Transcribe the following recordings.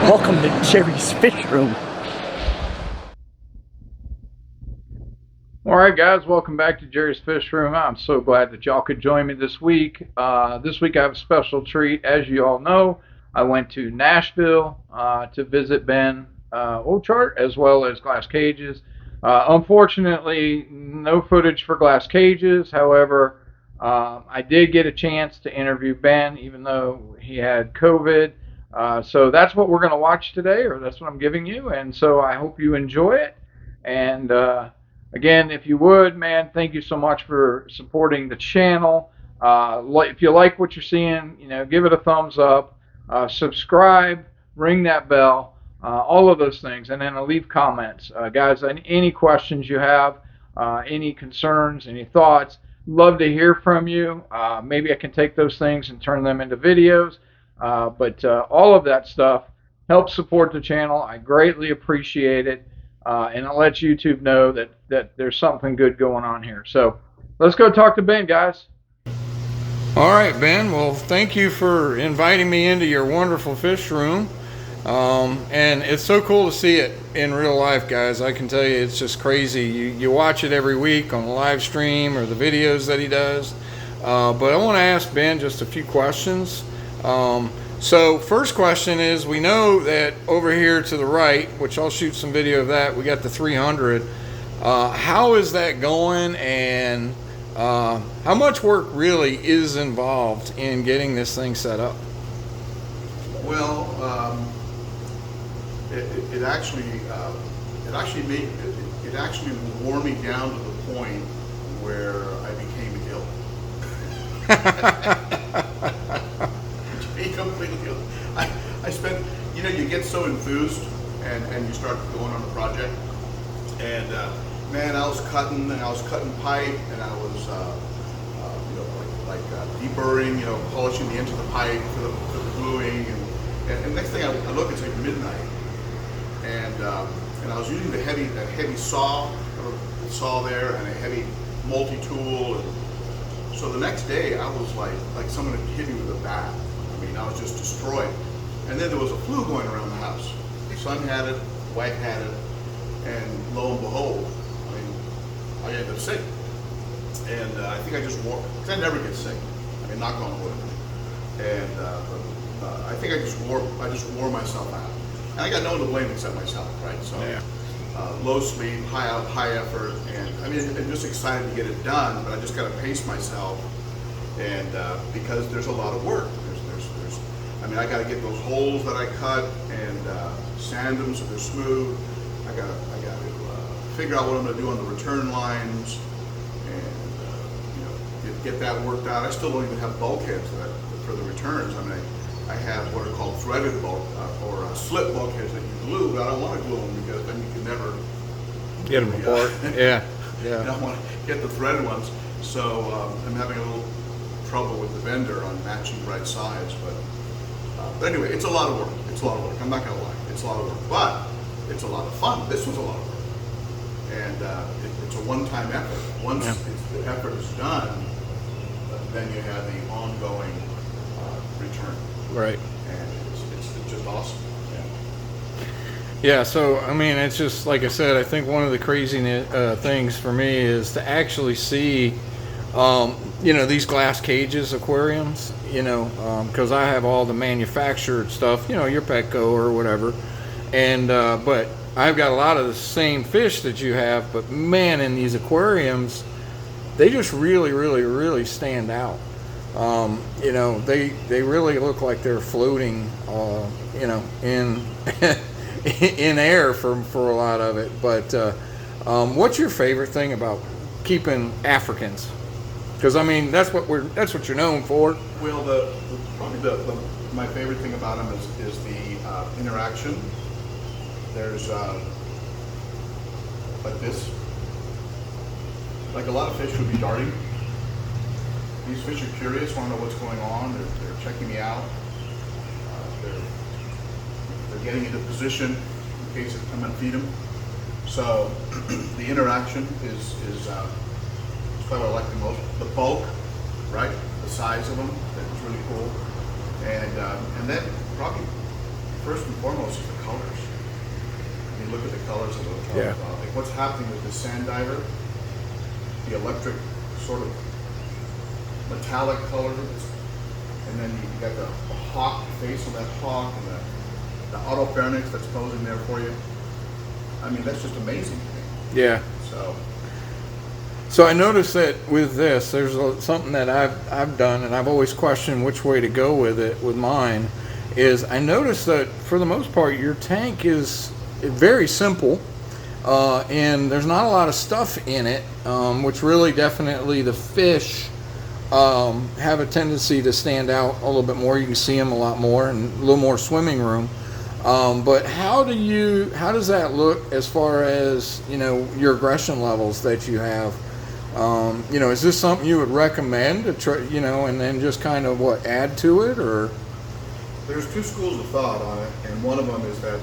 Welcome to Jerry's Fish Room. Alright guys, welcome back to Jerry's Fish Room. I'm so glad that y'all could join me this week. This week I have a special treat. As you all know, I went to Nashville to visit Ben Ochart as well as Glass Cages. Unfortunately, no footage for Glass Cages. However, I did get a chance to interview Ben even though he had COVID. So that's what we're going to watch today, or that's what I'm giving you. And so I hope you enjoy it. And again, if you would, man, thank you so much for supporting the channel. If you like what you're seeing, give it a thumbs up, subscribe, ring that bell, all of those things, and then leave comments. Guys, any questions you have, any concerns, any thoughts, love to hear from you. Maybe I can take those things and turn them into videos. But all of that stuff helps support the channel. I greatly appreciate it. And it lets YouTube know that there's something good going on here. So let's go talk to Ben, guys. All right, Ben. Well, thank you for inviting me into your wonderful fish room. And it's so cool to see it in real life, guys. I can tell you it's just crazy. You watch it every week on the live stream or the videos that he does. But I want to ask Ben just a few questions. So first question is, we know that over here to the right, which I'll shoot some video of that, we got the 300. How is that going, and how much work really is involved in getting this thing set up? Well, it actually wore me down to the point where I became ill. Completely. I spent, you get so enthused and you start going on a project, and man, I was cutting pipe, and I was deburring, polishing the end of the pipe for the gluing, and next thing I look, it's like midnight, and I was using that heavy saw there, and a heavy multi-tool, and so the next day I was like someone had hit me with a bat. I mean, I was just destroyed. And then there was a flu going around the house. Son had it, wife had it, and lo and behold, I ended up sick. And I think I just wore, because I never get sick. I mean, knock on wood. And I think I just wore myself out. And I got no one to blame except myself, right? So yeah. Low sleep, high effort, and I mean, I'm just excited to get it done, but I just got to pace myself, and because there's a lot of work. I got to get those holes that I cut and sand them so they're smooth. I got to figure out what I'm going to do on the return lines, and get that worked out. I still don't even have bulkheads for the returns. I have what are called threaded bulk or slip bulkheads that you glue, but I don't want to glue them because then you can never get them apart. Yeah. I don't want to get the threaded ones. So I'm having a little trouble with the vendor on matching right sides, but anyway, it's a lot of work. I'm not going to lie. It's a lot of work, but it's a lot of fun. This was a lot of work. And it's a one-time effort. Once the effort is done, then you have the ongoing return. Right. And it's just awesome. Yeah, so, it's just, like I said, I think one of the crazy things for me is to actually see, these glass cages aquariums, because I have all the manufactured stuff, your Petco or whatever, and but I've got a lot of the same fish that you have, but man, in these aquariums, they just really, really, really stand out. They really look like they're floating, in in air for a lot of it. But what's your favorite thing about keeping Africans? Because that's what you're known for. Well, probably my favorite thing about them is the interaction. There's like this, like a lot of fish would be darting. These fish are curious, want to know what's going on. They're checking me out. They're getting into position in case I'm going to feed them. So the interaction is probably what I like the most. The bulk, right? The size of them, that's really cool. And then probably first and foremost is the colors. I mean, look at the colors of those. Yeah. Like what's happening with the sand diver, the electric sort of metallic color, and then you got the hawk face on that hawk, and the autopharynx that's posing there for you. I mean, that's just amazing to me. Yeah. So I noticed that with this, there's something that I've done, and I've always questioned which way to go with it. With mine, is I noticed that for the most part, your tank is very simple, and there's not a lot of stuff in it, which really definitely the fish have a tendency to stand out a little bit more. You can see them a lot more and a little more swimming room. But how does that look as far as, you know, your aggression levels that you have? You know, is this something you would recommend to try, you know, and then just kind of add to it, or? there's two schools of thought on it, and one of them is that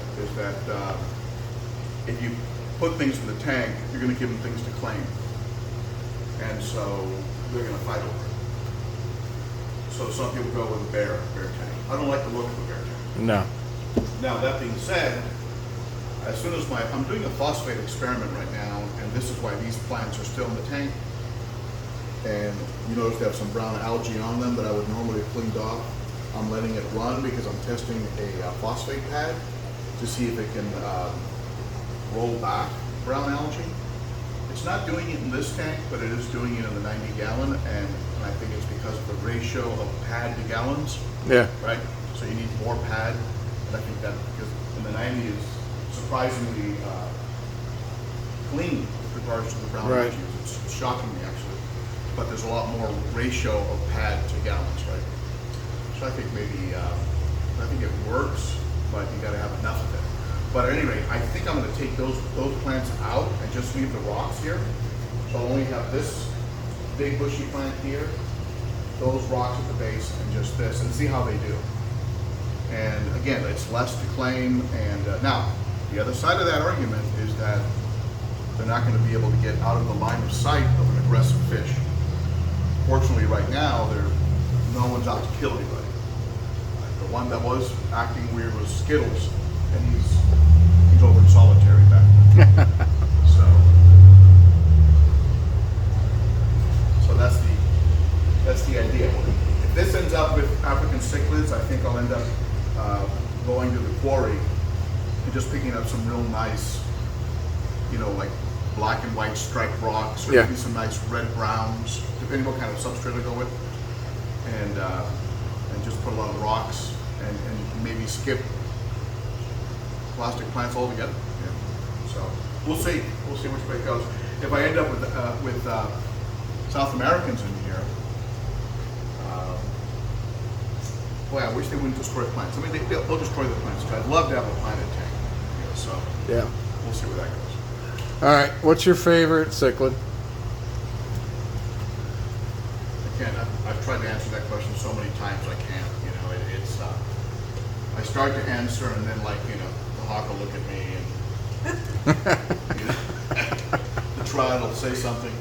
if you put things in the tank, you're going to give them things to claim, and so they're going to fight over it. So some people go with a bear tank. I don't like the look of a bear tank. No. Now that being said, as soon as I'm doing a phosphate experiment right now, and this is why these plants are still in the tank. And you notice they have some brown algae on them that I would normally have cleaned off. I'm letting it run because I'm testing a phosphate pad to see if it can roll back brown algae. It's not doing it in this tank, but it is doing it in the 90 gallon, and I think it's because of the ratio of pad to gallons. Yeah. Right? So you need more pad, and I think that because in the 90 is surprisingly clean with regards to the brown Right. algae. It's shocking me actually. But there's a lot more ratio of pad to gallons, right? So I think maybe, I think it works, but you gotta have enough of it. But at any rate, I think I'm gonna take those plants out and just leave the rocks here. So I'll only have this big bushy plant here, those rocks at the base, and just this, and see how they do. And again, it's less to claim, and now, the other side of that argument is that they're not gonna be able to get out of the line of sight of an aggressive fish. Fortunately, right now, no one's out to kill anybody. The one that was acting weird was Skittles, and he's over in solitary back there. So that's the idea. If this ends up with African cichlids, I think I'll end up going to the quarry and just picking up some real nice, you know, like black and white striped rocks, or maybe some nice red browns, depending what kind of substrate I go with, and just put a lot of rocks and maybe skip plastic plants altogether. Yeah. So we'll see which way it goes. If I end up with South Americans in here, boy, I wish they wouldn't destroy plants. I mean, they'll destroy the plants. But I'd love to have a plant tank. You know, so Yeah. we'll see where that goes. All right. What's your favorite cichlid? Again, I've tried to answer that question so many times I can't. You know, it's I start to answer, and then the hawk will look at me, and the trout will say something.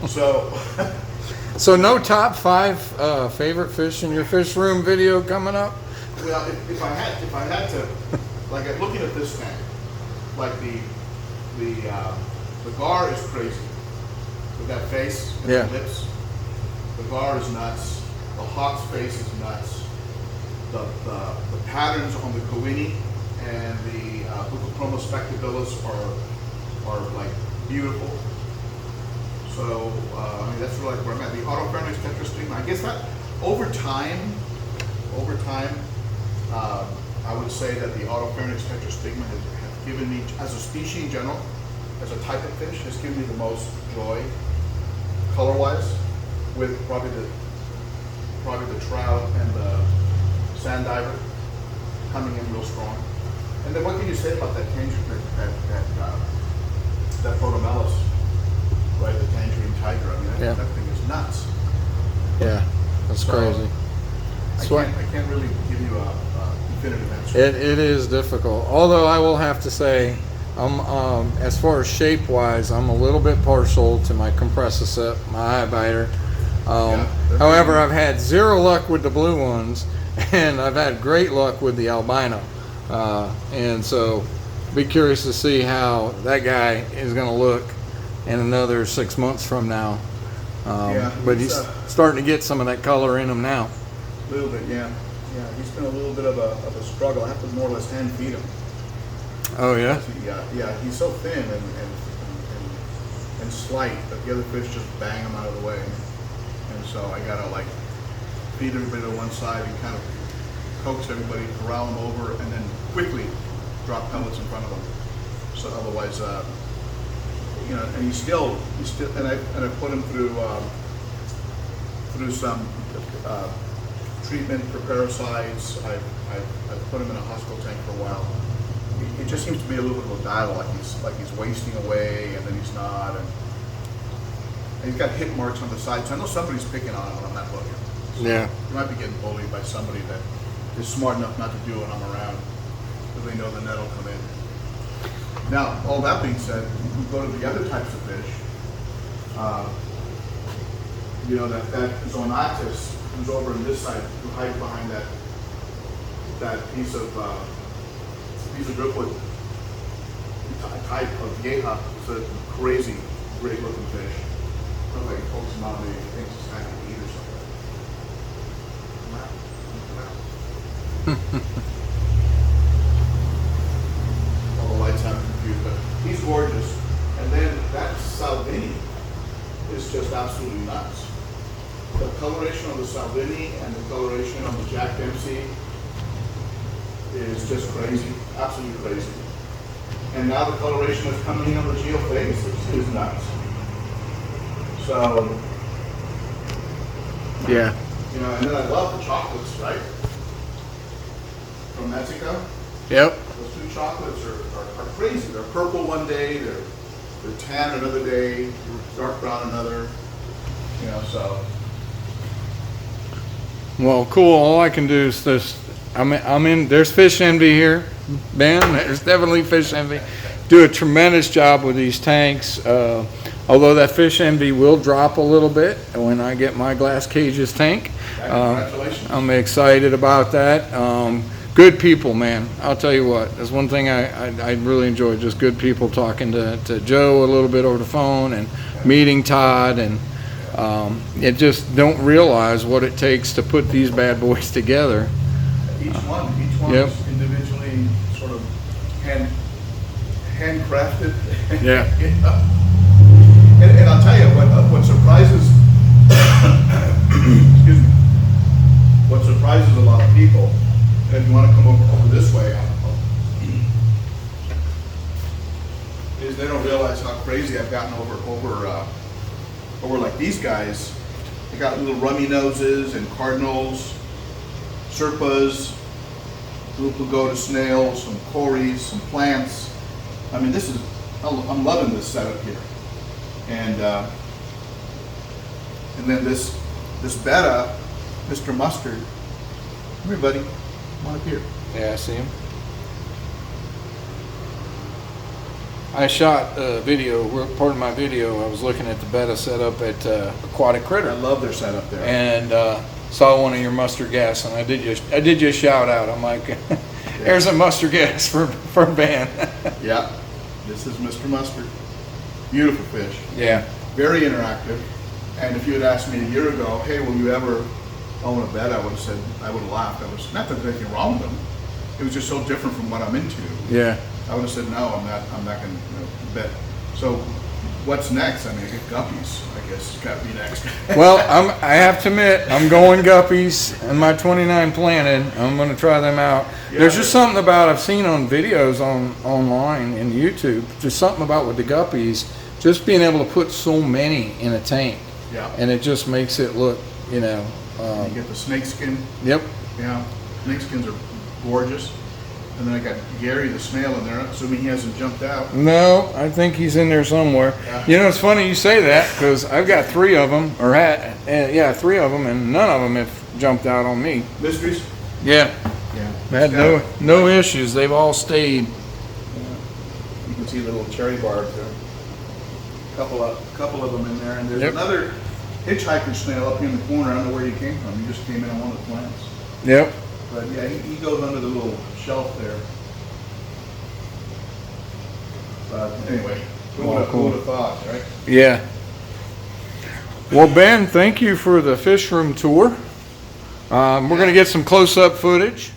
So. So no top 5 favorite fish in your fish room video coming up? Well, if I had to, like looking at this tank, like the gar is crazy with that face and the lips. The gar is nuts. The hawk's face is nuts. The patterns on the coini and the Bucochroma spectabilis are like beautiful. So I mean, that's really where I'm at. The autopharynx tetrastigma, I guess that over time, I would say that the autopharynx tetrastigma has given me, as a species in general, as a type of fish, has given me the most joy, color-wise, with probably the trout and the sand diver coming in real strong. And then what can you say about that tangerine, that protomellus? Right, the tangerine tiger. I mean, that thing is nuts. Yeah, that's crazy. I can't really give you a definitive answer. It is difficult. Although I will have to say, as far as shape-wise, I'm a little bit partial to my compressicip, my eye biter. However, I've had zero luck with the blue ones, and I've had great luck with the albino. And so be curious to see how that guy is going to look in another 6 months from now. But he's starting to get some of that color in him now. A little bit, yeah. Yeah, he's been a little bit of a struggle. I have to more or less hand feed him. Oh, yeah? Yeah, he's so thin and slight that the other fish just bang him out of the way. And so I gotta like feed everybody to one side and kind of coax everybody, corral them over, and then quickly drop pellets in front of them. So otherwise, you know, and he's still, and I put him through some treatment for parasites. I've put him in a hospital tank for a while. It just seems to be a little bit of a battle, like he's wasting away, and then he's not, and he's got hit marks on the sides. So I know somebody's picking on him when I'm not looking. So Yeah. he might be getting bullied by somebody that is smart enough not to do it when I'm around, because they know the net will come in. Now, all that being said, we go to the other types of fish. You know, that Zonatus who's over on this side, who hides behind that piece of driftwood type of yeha. It's a crazy, great looking fish. Looks like he pokes him out and he thinks he's kind of eat or something. All the lights have him confused, but he's gorgeous. And then that Salvini is just absolutely nuts. The coloration on the Salvini and the coloration on the Jack Dempsey is just crazy, absolutely crazy. And now the coloration that's coming in on the geophase is nuts. So, Yeah. you know, and then I love the chocolates, right? From Mexico. Yep. Those two chocolates are crazy. They're purple one day, they're tan another day, dark brown another. You know, so. Well, cool. All I can do is this. I'm in. There's fish envy here, Ben. There's definitely fish envy. Do a tremendous job with these tanks. Although that fish envy will drop a little bit when I get my glass cages tank. Congratulations. I'm excited about that. Good people, man. I'll tell you what. That's one thing I really enjoy. Just good people talking to Joe a little bit over the phone and meeting Todd, and you just don't realize what it takes to put these bad boys together. Each one Yep. is individually sort of handcrafted. Yeah. You know? And I'll tell you what surprises excuse me, what surprises a lot of people, and if you want to come over this way, is they don't realize how crazy I've gotten over like these guys. They got little rummy noses and cardinals, Serpas, little pagoda snails, some cories, some plants. I mean, I'm loving this setup here. And then this betta, Mr. Mustard. Come here, buddy. Come on up here. Yeah, I see him. I shot a video, part of my video, I was looking at the betta setup at Aquatic Critter. I love their setup there. And saw one of your mustard gas, and I did you a shout out. I'm like, there's a mustard gas for Ben. Yeah, this is Mr. Mustard. Beautiful fish. Yeah. Very interactive. And if you had asked me a year ago, hey, will you ever own a betta, I would have said, I would have laughed. Not that there's anything wrong with them. It was just so different from what I'm into. Yeah. I would have said, no, I'm not going to bet. So what's next? I mean, I get guppies, I guess, it's got to be next. Well, I have to admit, I'm going guppies in my 29 planted. I'm going to try them out. Yeah, There's just something about, I've seen on videos online and YouTube, just something about with the guppies, just being able to put so many in a tank. Yeah. And it just makes it look, You get the snake skin. Yep. Yeah, snake skins are gorgeous. And then I got Gary the snail in there, assuming he hasn't jumped out. No, I think he's in there somewhere. Yeah. You know, it's funny you say that, because I've got 3 of them, or 3 of them, and none of them have jumped out on me. Mysteries? Yeah. Yeah. I had no issues. They've all stayed. You can see the little cherry barbs there. Couple of them in there, and there's Yep. another hitchhiker snail up here in the corner. I don't know where he came from. He just came in on one of the plants. Yep. But yeah, he goes under the little shelf there. But anyway, who would have thought, right? Yeah. Well, Ben, thank you for the fish room tour. We're going to get some close-up footage.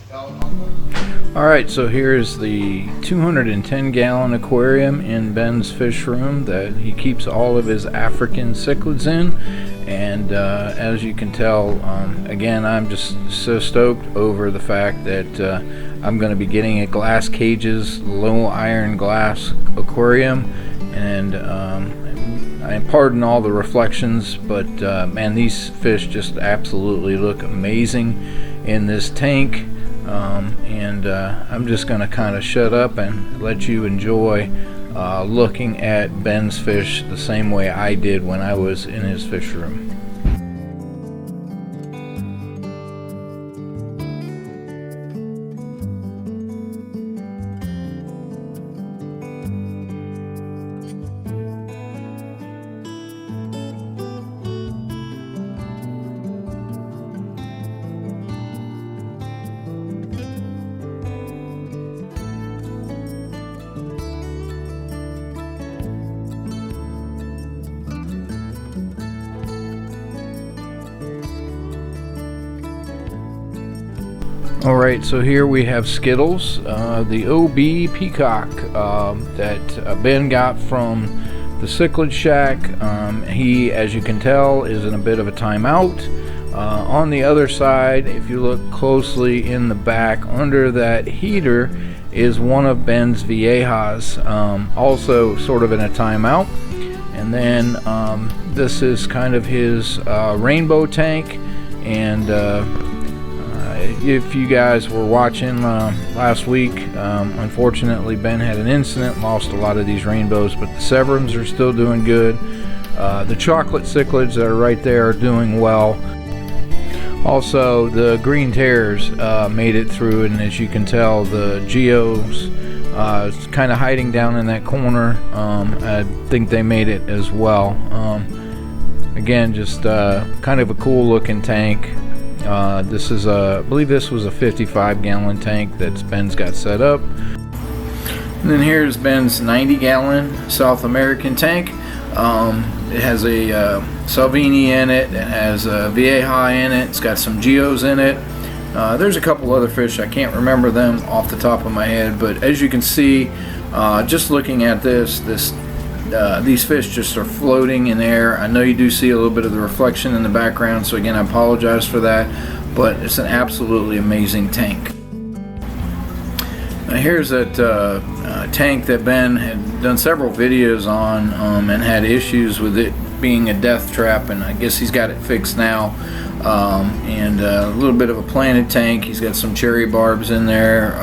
All right, so here's the 210-gallon aquarium in Ben's fish room that he keeps all of his African cichlids in. And as you can tell, again, I'm just so stoked over the fact that I'm going to be getting a glass cages, low iron glass aquarium. And I pardon all the reflections, but man, these fish just absolutely look amazing in this tank. I'm just going to kind of shut up and let you enjoy looking at Ben's fish the same way I did when I was in his fish room. Alright, so here we have Skittles, the OB peacock that Ben got from the Cichlid Shack. He, as you can tell, is in a bit of a timeout. On the other side, if you look closely in the back, under that heater is one of Ben's Viejas, also sort of in a timeout. And then this is kind of his rainbow tank. And if you guys were watching last week, unfortunately Ben had an incident, lost a lot of these rainbows, but the Severums are still doing good. The chocolate cichlids that are right there are doing well. Also, the green terrors made it through, and as you can tell, the geos kind of hiding down in that corner. I think they made it as well. Again, just kind of a cool looking tank. This is I believe this was a 55-gallon tank that Ben's got set up. And then here's Ben's 90-gallon South American tank. It has a Salvini in it. It has a Vieja in it. It's got some Geos in it. There's a couple other fish. I can't remember them off the top of my head, but as you can see, just looking at these fish just are floating in air. I know you do see a little bit of the reflection in the background, so again, I apologize for that, but it's an absolutely amazing tank. Now here's that tank that Ben had done several videos on and had issues with it being a death trap, and I guess he's got it fixed now. And a little bit of a planted tank. He's got some cherry barbs in there.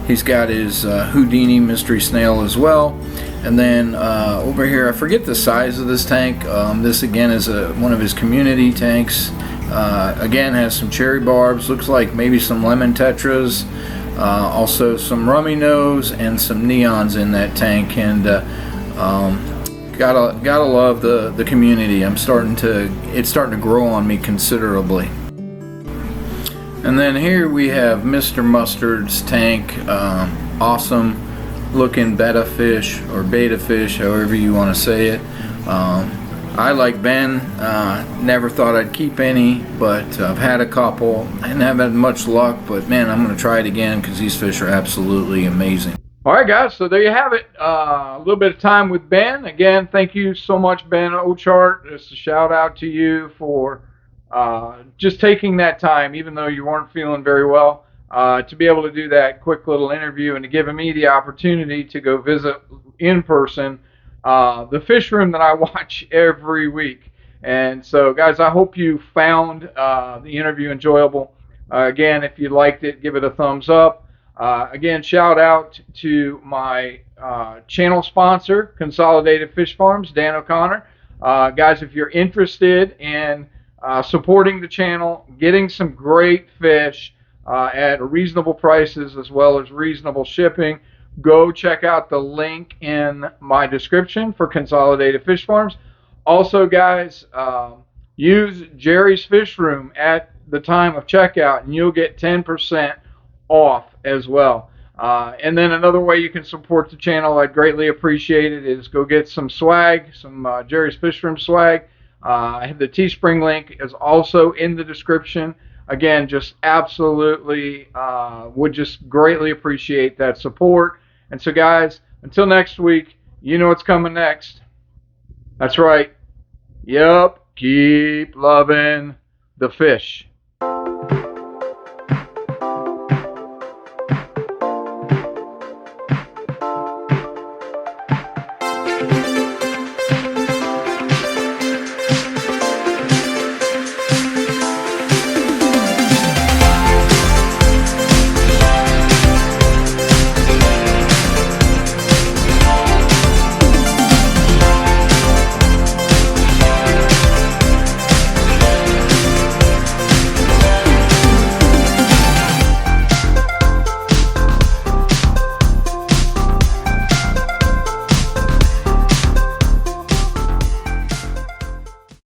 He's got his Houdini mystery snail as well. And then over here, I forget the size of this tank. This again is one of his community tanks. Again, has some cherry barbs. Looks like maybe some lemon tetras. Also some rummy nose and some neons in that tank. And gotta love the community. It's starting to grow on me considerably. And then here we have Mr. Mustard's tank. Awesome looking betta fish, or beta fish, however you want to say it. I, like Ben, never thought I'd keep any, but I've had a couple and haven't had much luck, but man, I'm going to try it again because these fish are absolutely amazing. All right, guys, so there you have it. A little bit of time with Ben. Again, thank you so much, Ben Ochart. Just a shout out to you for just taking that time, even though you weren't feeling very well, to be able to do that quick little interview and to give me the opportunity to go visit in person the fish room that I watch every week. And so, guys, I hope you found the interview enjoyable. Again, if you liked it, give it a thumbs up. Again, shout out to my channel sponsor, Consolidated Fish Farms, Dan O'Connor. Guys, if you're interested in supporting the channel, getting some great fish at reasonable prices as well as reasonable shipping, go check out the link in my description for Consolidated Fish Farms. Also, guys, use Jerry's Fish Room at the time of checkout, and you'll get 10% off as well. And then another way you can support the channel, I'd greatly appreciate it, is go get some swag, some Jerry's Fish Room swag. I have the Teespring link is also in the description. Again, just absolutely would just greatly appreciate that support. And so, guys, until next week, you know what's coming next. That's right. Yep. Keep loving the fish.